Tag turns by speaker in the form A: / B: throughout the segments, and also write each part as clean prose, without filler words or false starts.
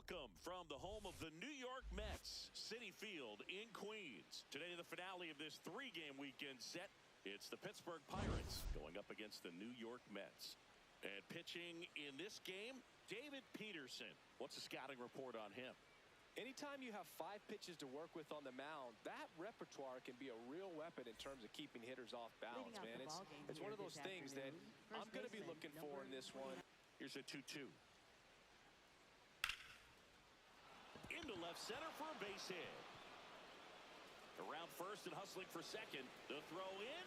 A: Welcome from the home of the New York Mets, Citi Field in Queens. Today, the finale of this three-game weekend set. It's the Pittsburgh Pirates going up against the New York Mets. And pitching in this game, David Peterson. What's the scouting report on him?
B: Anytime you have 5 pitches to work with on the mound, that repertoire can be a real weapon in terms of keeping hitters off balance, man. It's one of those things that I'm going to be looking for in this one.
A: Here's a 2-2. Into left center for a base hit. Around first and hustling for second. The throw in.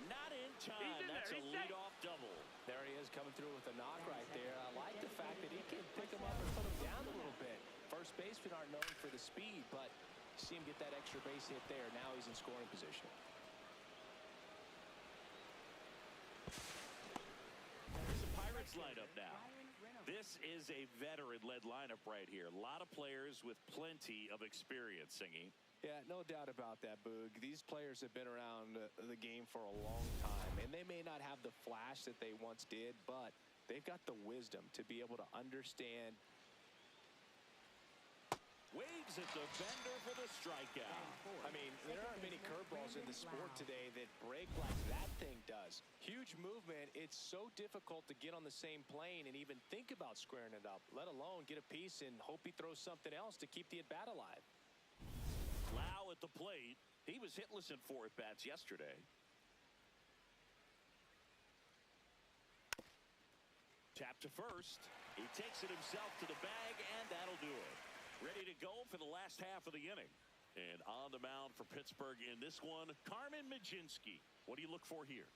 A: Not in time. That's a leadoff double.
B: There he is coming through with a knock right there. I like the fact that he can pick him up and put him down a little bit. First basemen aren't known for the speed, but you see him get that extra base hit there. Now he's in scoring position.
A: Here's the Pirates lineup now. This is a veteran-led lineup right here. A lot of players with plenty of experience, Singy.
B: Yeah, no doubt about that, Boog. These players have been around the game for a long time, and they may not have the flash that they once did, but they've got the wisdom to be able to understand.
A: Waves at the bender for the strikeout.
B: I mean, there aren't many curveballs in the sport today that break like that thing does. Huge movement. It's so difficult to get on the same plane and even think about squaring it up, let alone get a piece and hope he throws something else to keep the at-bat alive.
A: Lau at the plate. He was hitless in 4 at-bats yesterday. Tap to first. He takes it himself to the bag, and that'll do it. Ready to go for the last half of the inning. And on the mound for Pittsburgh in this one, Carmen Mlodzinski. What do you look for here?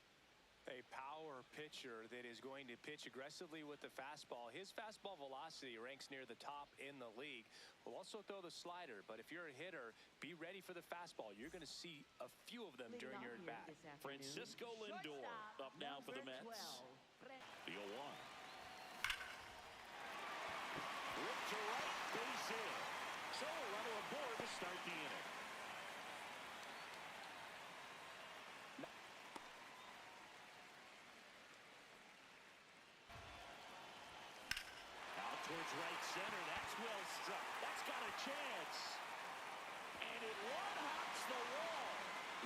B: A power pitcher that is going to pitch aggressively with the fastball. His fastball velocity ranks near the top in the league. Will also throw the slider, but if you're a hitter, be ready for the fastball. You're going to see a few of them during your at-bat.
A: Francisco Lindor up now for the Mets. The 0-1. Ripped to right, base hit. So a runner aboard to start the inning. Out towards right center. That's well struck. That's got a chance. And it one-hops the wall.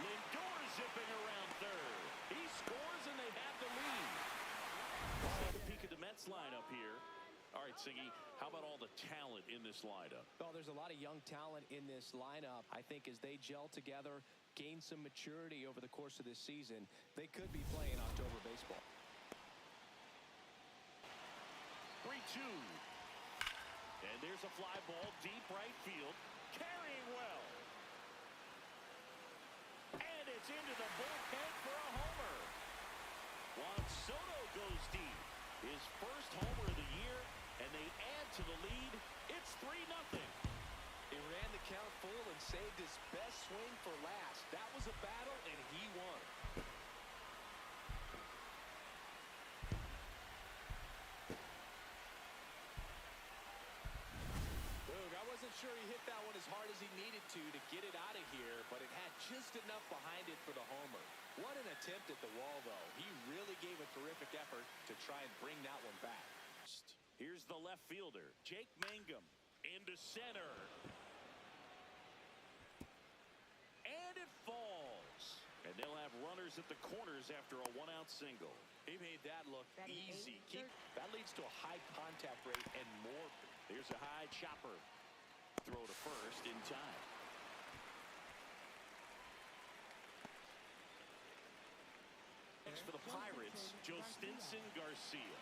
A: Lindor zipping around third. He scores and they have the lead. Let's take a peek at the Mets lineup here. All right, Siggy, how about all the talent in this lineup?
B: Well, there's a lot of young talent in this lineup. I think as they gel together, gain some maturity over the course of this season, they could be playing October baseball.
A: 3-2. And there's a fly ball deep right field. Carrying well. And it's into the bullpen for a homer. Juan Soto goes deep. His first homer of the year, and they add to the lead. It's 3-0.
B: He ran the count full and saved his best swing for last. That was a battle, and he won. Look, I wasn't sure he hit that one as hard as he needed to get it out of here, but it had just enough behind it for the homer. What an attempt at the wall, though. He really gave a terrific effort to try and bring that one back.
A: Here's the left fielder, Jake Mangum, into center. And it falls. And they'll have runners at the corners after a 1-out single.
B: He made that look easy. That leads to a high contact rate and more.
A: There's a high chopper. Throw to first in time. Next for the Pirates, Jostinson Garcia.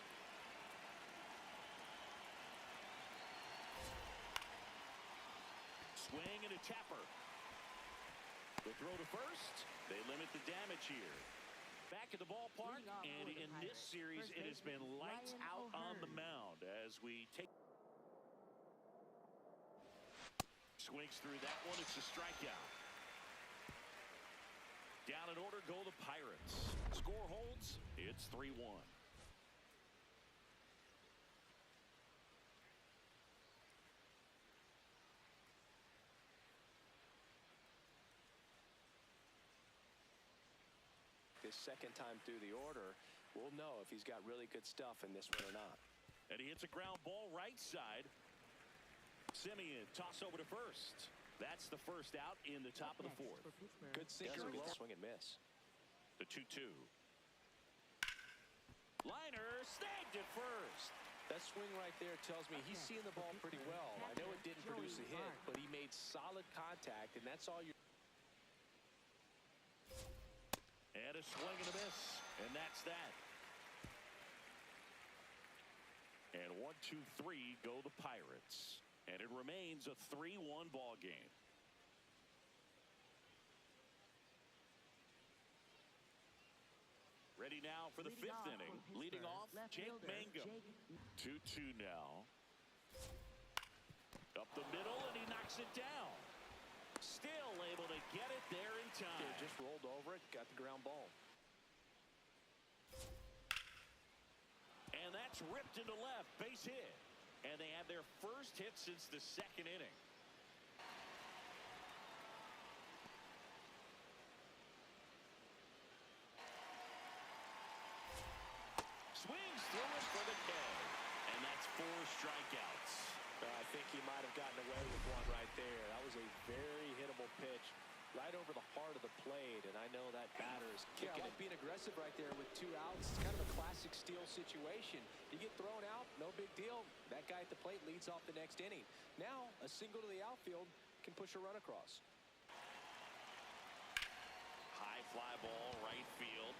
A: Swing and a tapper. The throw to first. They limit the damage here. Back at the ballpark, and in this series, it has been lights out on the mound as we take. Swings through that one. It's a strikeout. Down in order go the Pirates. Score holds. It's 3-1.
B: His second time through the order, we'll know if he's got really good stuff in this one or not.
A: And he hits a ground ball right side. Simeon, toss over to first. That's the first out in the top of the fourth.
B: Good sinker, swing and miss.
A: The 2-2. Liner snagged at first.
B: That swing right there tells me he's seeing the ball pretty well. I know it didn't produce a hit, but he made solid contact, and that's all you.
A: And a swing and a miss, and that's that. And 1-2-3 go the Pirates. And it remains a 3-1 ball game. Ready now for the fifth inning. Leading off, Jake Mangum. 2-2 now. Up the middle, and he knocks it down. Still able to get it there in time.
B: Yeah, just rolled over it, got the ground ball.
A: And that's ripped into left, base hit. And they have their first hit since the second inning. Swings through it for the K. And that's 4 strikeouts.
B: I think he might have gotten away with one right there. That was a very hittable pitch right over the heart of the plate, and I know that batter is kicking it. Being aggressive right there with 2 outs. It's kind of a classic steal situation. You get thrown out, no big deal. That guy at the plate leads off the next inning. Now, a single to the outfield can push a run across.
A: High fly ball, right field.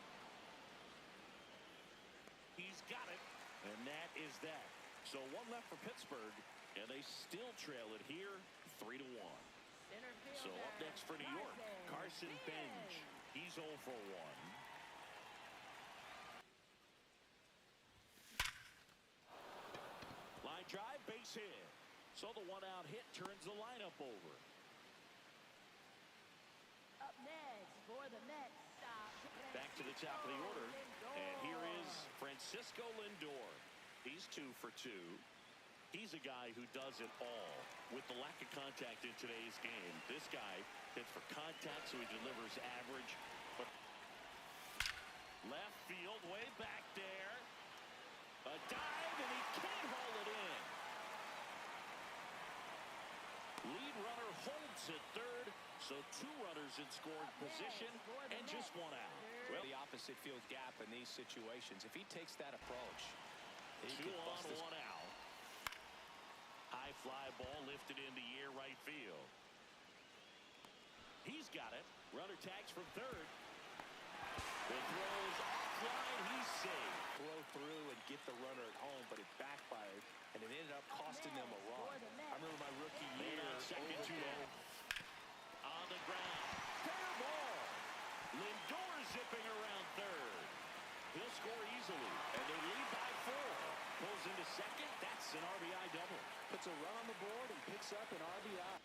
A: He's got it, and that is that. So 1 left for Pittsburgh, and they still trail it here, 3-1. So up next for New York, Carson Benj. He's 0 for 1. Line drive, base hit. So the 1-out hit turns the lineup over.
C: Up next for the Mets.
A: Back to the top of the order, and here is Francisco Lindor. He's 2 for 2. He's a guy who does it all. With the lack of contact in today's game, this guy hits for contact, so he delivers average. But left field, way back there. A dive, and he can't haul it in. Lead runner holds at third, so 2 runners in scoring position, and just 1 out.
B: Well, the opposite field gap in these situations. If he takes that approach, he
A: 2
B: can bust
A: on,
B: this.
A: 1 out. High fly ball lifted into the air, right field. He's got it. Runner tags from third. The throws offline. He's safe.
B: Throw through and get the runner at home, but it backfired, and it ended up costing them a run. I remember my rookie year.
A: Second 2 on the ground. Fair ball. Lindor zipping around third. He'll score easily, and they lead by 4. Pulls into second. That's an RBI double.
B: Puts a run on the board and picks up an RBI.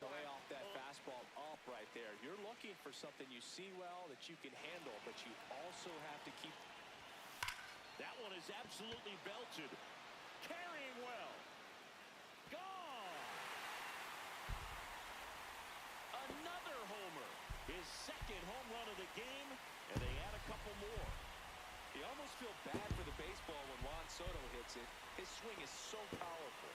B: Lay off that fastball up right there. You're looking for something you see well that you can handle, but you also have to keep.
A: That one is absolutely belted. Carrying well. Gone. Another homer. His second home run of the game, and they add a couple more.
B: You almost feel bad for the baseball when Juan Soto hits it. His swing is so powerful.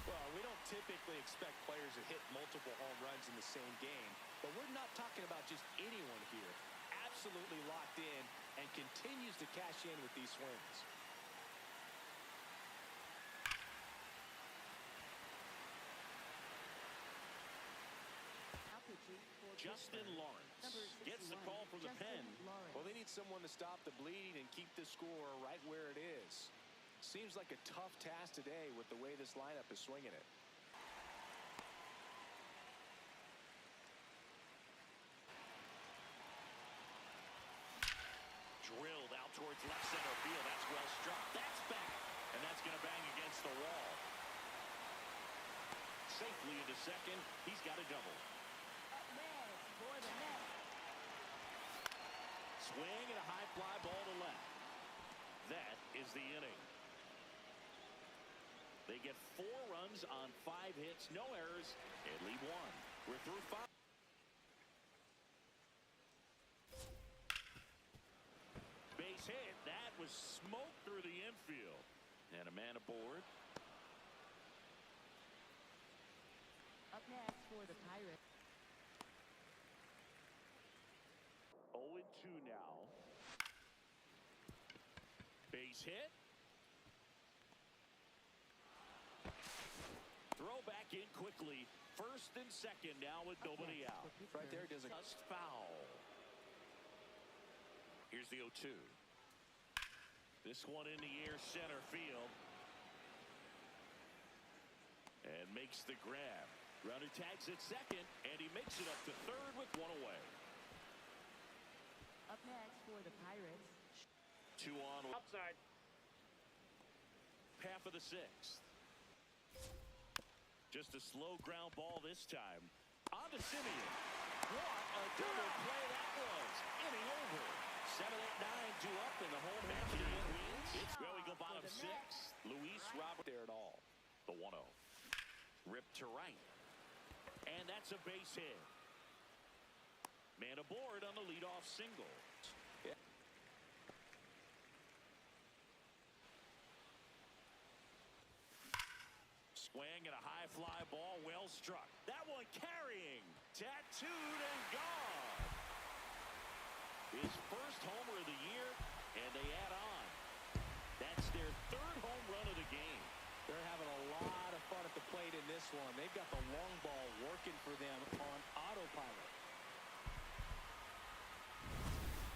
B: Well, we don't typically expect players to hit multiple home runs in the same game, but we're not talking about just anyone here. Absolutely locked in and continues to cash in with these swings.
A: Justin Lawrence gets the call from the pen.
B: Well, they need someone to stop the bleeding and keep the score right where it is. Seems like a tough task today with the way this lineup is swinging it.
A: Drilled out towards left center field. That's well struck. That's back. And that's going to bang against the wall. Safely into second. He's got a double. Swing and a high fly ball to left. That is the inning. They get 4 runs on 5 hits, no errors, and lead 1. We're through 5. Base hit. That was was smoke through the infield. And a man aboard.
C: Up next for the Pirates.
A: 0-2 now. Base hit. Throw back in quickly. First and second now with nobody out.
B: Right there does a
A: Just foul. Here's the 0-2. This one in the air center field. And makes the grab. Runner tags at second, and he makes it up to third with one away.
C: Up next for the Pirates.
A: 2 on. Outside. Half of the 6th. Just a slow ground ball this time. On to Simeon. What a double play that was. Inning over. 7-8-9 due up in the home match here in Queens. It's where we go bottom 6th. Luis Robert there at all. The 1-0. Ripped to right. And that's a base hit. Man aboard on the leadoff single. Yeah. Swing and a high fly ball, well struck. That one carrying, tattooed and gone. His first homer of the year, and they add on. That's their 3rd home run of the game.
B: They're having a lot of fun at the plate in this one. They've got the long ball working for them on autopilot.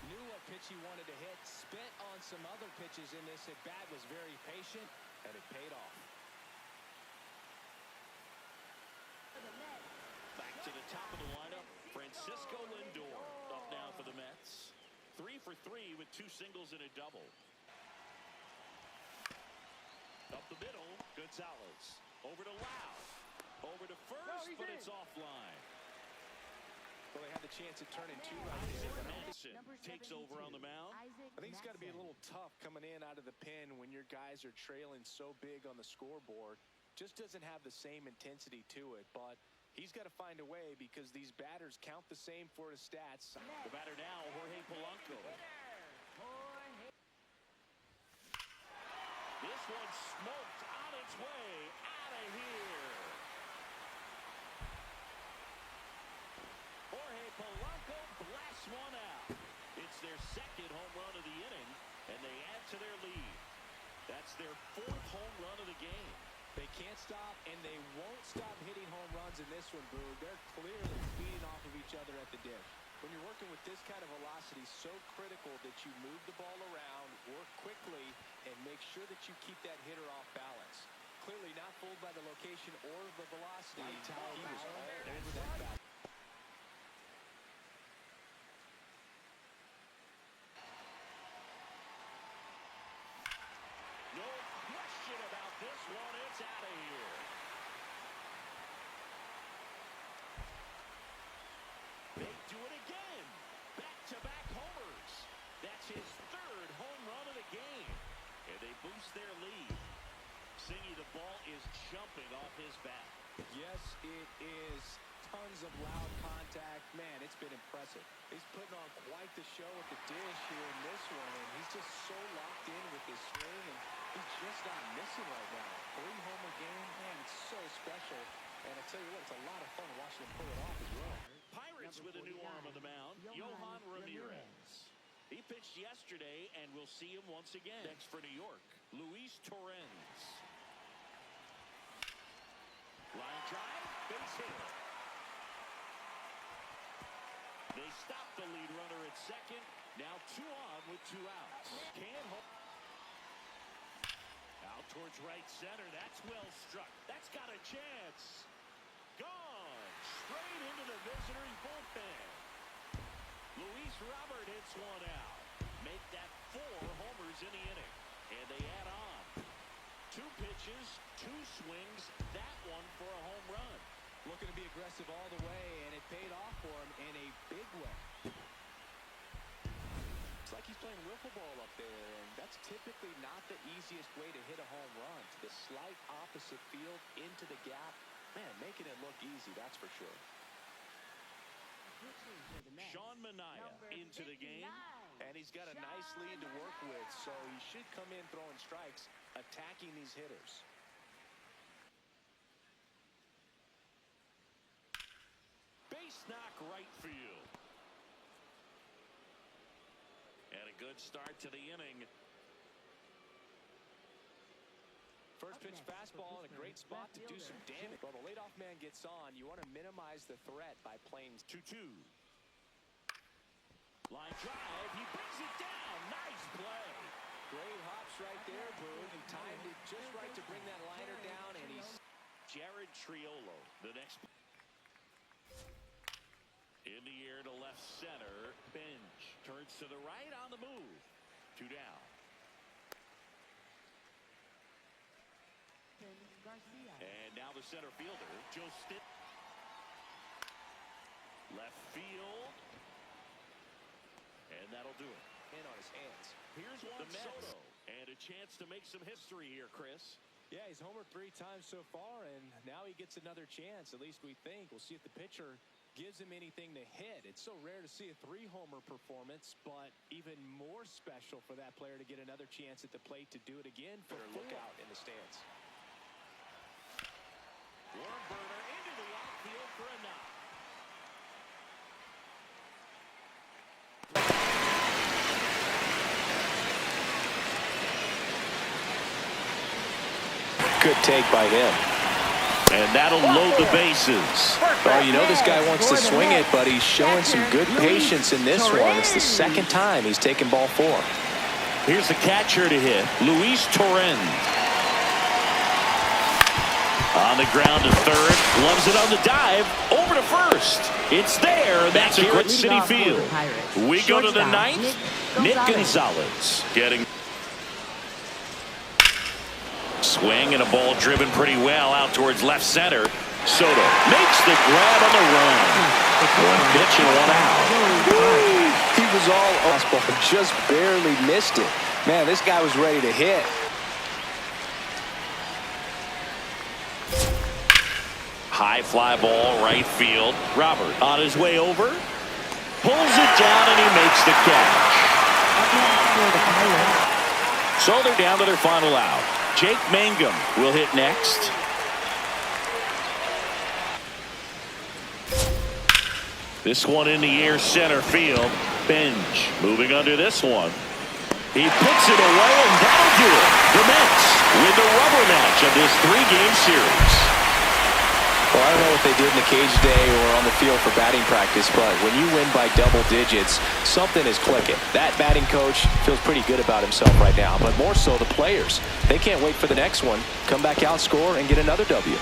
B: Knew what pitch he wanted to hit. Spent on some other pitches in this at bat. Was very patient, and it paid off.
C: For the Mets.
A: Back to the top of the lineup, Francisco Lindor up now for the Mets. 3 for 3 with 2 singles and a double. Up the middle, Gonzalez. Over to Lau. Over to first, but it's offline.
B: Well, they had the chance at turning 2 right there. But
A: Madison takes over on the mound.
B: I think it's got to be a little tough coming in out of the pen when your guys are trailing so big on the scoreboard. Just doesn't have the same intensity to it, but he's got to find a way because these batters count the same for his stats.
A: The batter now, Jorge Polanco. This one smoked on its way out of here. Jorge Polanco blasts one out. It's their 2nd home run of the inning, and they add to their lead. That's their 4th home run of the game.
B: They can't stop, and they won't stop hitting home runs in this one, Boog. They're clearly feeding off of each other at the dish. When you're working with this kind of velocity, so critical that you move the ball around, work quickly, and make sure that you keep that hitter off balance. Clearly not fooled by the location or the velocity. He was all over that bat.
A: No question about this one. It's out of here. They do it again. Back-to-back homers. That's his 3rd home run of the game. And they boost their lead. Singy, the ball is jumping off his bat.
B: Yes, it is. Tons of loud contact. Man, it's been impressive. He's putting on quite the show at the dish here in this one, and he's just so locked in with his swing, and he's just not missing right now. 3-homer game, man, it's so special. And I tell you what, it's a lot of fun watching him pull it off as well.
A: Pirates with a new arm on the mound, Yohan Ramirez. He pitched yesterday, and we'll see him once again. Next for New York, Luis Torrens. Line drive, base hit. They stop the lead runner at second. Now 2 on with 2 outs. Can't hold. Out towards right center. That's well struck. That's got a chance. Gone. Straight into the visitor's bullpen. Luis Robert hits one out. Make that 4 homers in the inning. And they add on. 2 pitches, 2 swings. That one for a home run.
B: Looking to be aggressive all the way, and it paid off for him in a big way. It's like he's playing wiffle ball up there, and that's typically not the easiest way to hit a home run. To the slight opposite field, into the gap. Man, making it look easy, that's for sure.
A: Sean Manaea into the game, and he's
B: he's got a nice lead to work with, so he should come in throwing strikes, attacking these hitters.
A: Base knock right field. And a good start to the inning.
B: First pitch fastball in a great spot to do some damage. While the leadoff man gets on, you want to minimize the threat by playing
A: 2-2. Line drive, he brings it down. Nice play.
B: great hops right there, Boone. He timed it just right to bring that liner down, and he's
A: Jared Triolo, the next. In the air to left center. Bench turns to the right on the move. 2 down. And now the center fielder, Joe Stitt. Left field. And that'll do it.
B: in on his hands.
A: Here's one, Soto. And a chance to make some history here, Chris.
B: Yeah, he's homered 3 times so far, and now he gets another chance. At least we think. We'll see if the pitcher gives him anything to hit. It's so rare to see a 3-homer performance, but even more special for that player to get another chance at the plate to do it again. For a lookout in the stands.
A: Warren Burner into the outfield for a knock.
B: Good take by him.
A: And that'll load the bases.
B: Oh, you know this guy wants to swing it, but he's showing some good patience in this one. It's the second time he's taken ball 4.
A: Here's the catcher to hit, Luis Torrens. On the ground to third, loves it on the dive, over to first. It's there. That's a great Citi Field. We go to the 9th. Nick Gonzalez getting. Swing and a ball driven pretty well out towards left center. Soto makes the grab on the run. One pitch and 1 out.
B: He was all fastball, just barely missed it. Man, this guy was ready to hit.
A: High fly ball, right field. Robert on his way over. Pulls it down and he makes the catch. So they're down to their final out. Jake Mangum will hit next. This one in the air, center field. Bench moving under this one. He puts it away, and that'll do it. The Mets win the rubber match of this 3-game series.
B: Well, I don't know what they did in the cage today or on the field for batting practice, but when you win by double digits, something is clicking. That batting coach feels pretty good about himself right now, but more so the players. They can't wait for the next one. Come back out, score, and get another W.